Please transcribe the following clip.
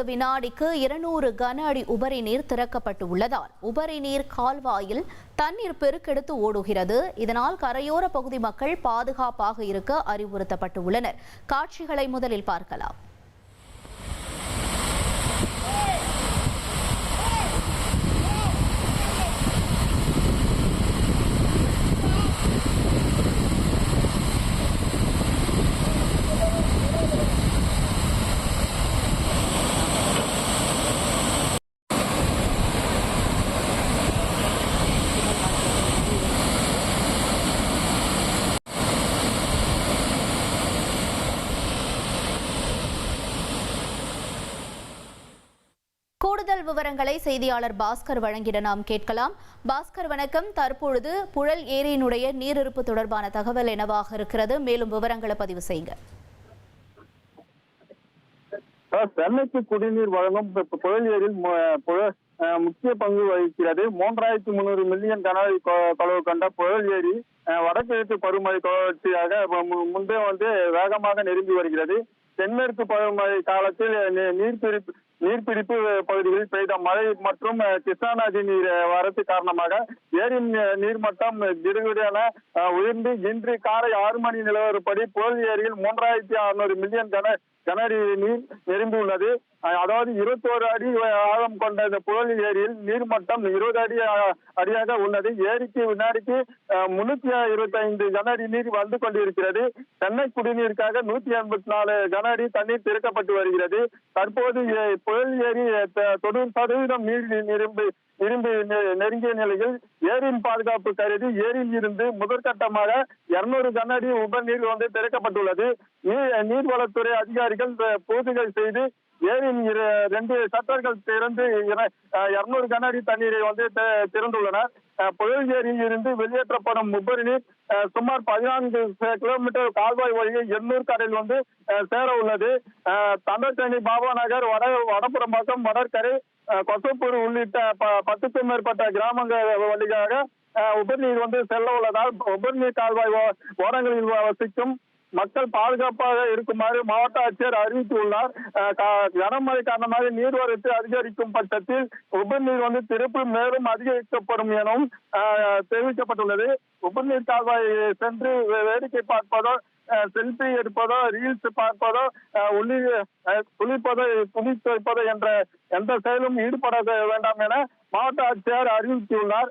வினாடிக்கு 200 கன அடி உபரி நீர் திறக்கப்பட்டு உள்ளதால் உபரி நீர் கால்வாயில் தண்ணீர் பெருக்கெடுத்து ஓடுகிறது. இதனால் கரையோர பகுதி மக்கள் பாதுகாப்பாக இருக்க அறிவுறுத்தப்பட்டு உள்ளனர். காட்சிகளை முதலில் பார்க்கலாம். கூடுதல் விவரங்களை செய்தியாளர் பாஸ்கர் வழங்கிட நாம் கேட்கலாம். பாஸ்கர் வணக்கம். தற்பொழுது புழல் ஏரியினுடைய நீரிருப்பு தொடர்பான தகவல் என்னவாக இருக்கிறது? மேலும் விவரங்களை பதிவு செய்யுங்க. சென்னைக்கு குடிநீர் வழங்கும் புழல் ஏரியில் முக்கிய பங்கு வகிக்கிறது. 3300 மில்லியன் கன அடி கொள்ளவு கொண்ட புழல் ஏரி வடகிழக்கு பருவமழை தொடர்ச்சியாக முன்பே வேகமாக நெருங்கி வருகிறது. தென்மேற்கு பருவமழை காலத்தில் நீர்பிடிப்பு பகுதிகளில் பெய்த மழை மற்றும் கிருஷ்ணா நதி நீர் வரத்து காரணமாக ஏரியின் நீர்மட்டம் திடீரென உயர்ந்து இன்று காலை 6 மணி நிலவரப்படி புழல் ஏரியில் 3600 மில்லியன் கன அடி நீர் நிரம்பியுள்ளது. அதாவது 21 அடி ஆழம் கொண்ட இந்த புழல் ஏரியில் நீர்மட்டம் 20 அடியாக உள்ளது. ஏரிக்கு வினாடிக்கு 325 கன அடி நீர் வந்து கொண்டிருக்கிறது. சென்னை குடிநீருக்காக 184 கன அடி தண்ணீர் திறக்கப்பட்டு வருகிறது. தற்போது புழல் ஏரி 90% நீர் நெருங்கிய நிலையில் ஏரியின் பாதுகாப்பு கருதி ஏரியில் இருந்து முதற்கட்டமாக 200 கன அடி உபநீர் திறக்கப்பட்டுள்ளது. நீர்வளத்துறை அதிகாரிகள் பூஜைகள் செய்து ஏரியின் 2 ஷட்டர்கள் திறந்து 200 கன அடி தண்ணீரை திறந்துள்ளனர். புழல் ஏரியில் இருந்து வெளியேற்றப்படும் உபரி நீர் சுமார் 14 கிலோமீட்டர் கால்வாய் வழியை எண்ணூர் கரையில் சேர உள்ளது. தண்டச்சேரி, பாபா நகர், வடபுறம்பாக்கம், வடற்கரை, கொசப்பூர் உள்ளிட்ட 10க்கும் மேற்பட்ட கிராமங்கள் வழியாக உபரிநீர் செல்ல உள்ளதால் உபரிநீர் கால்வாய் ஓரங்களில் வசிக்கும் மக்கள் பாதுகாப்பாக இருக்குமாறு மாவட்ட ஆட்சியர் அறிவித்துள்ளார். கனமழை காரணமாக நீர்வரத்து அதிகரிக்கும் பட்சத்தில் உபரிநீர் திறப்பு மேலும் அதிகரிக்கப்படும் எனவும் தெரிவிக்கப்பட்டுள்ளது. உபரிநீர் கால்வாய் சென்று வேடிக்கை பார்ப்பதோ, செல்பி எடுப்பதோ, ரீல்ஸ் பார்ப்பதோ, குளிப்பதோ, துணி துவைப்பதோ என்ற எந்த செயலும் ஈடுபட வேண்டாம் என மாவட்ட ஆட்சியர் அறிவித்துள்ளார்.